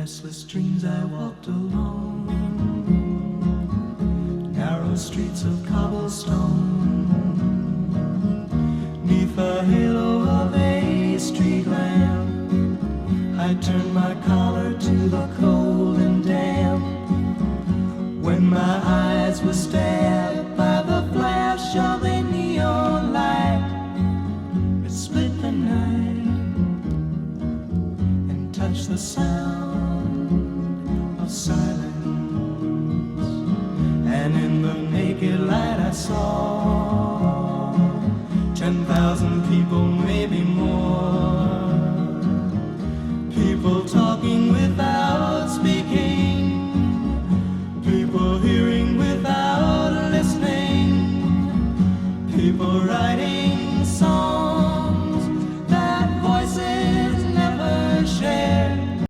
restless dreams I walked along narrow streets of cobblestone, 'neath a halo of a street lamp. I turned my collar to the cold and damp when my eyes were stabbed by the flash of a neon light. It split the night and touched the sound of silence, and in the naked light I saw 10,000 people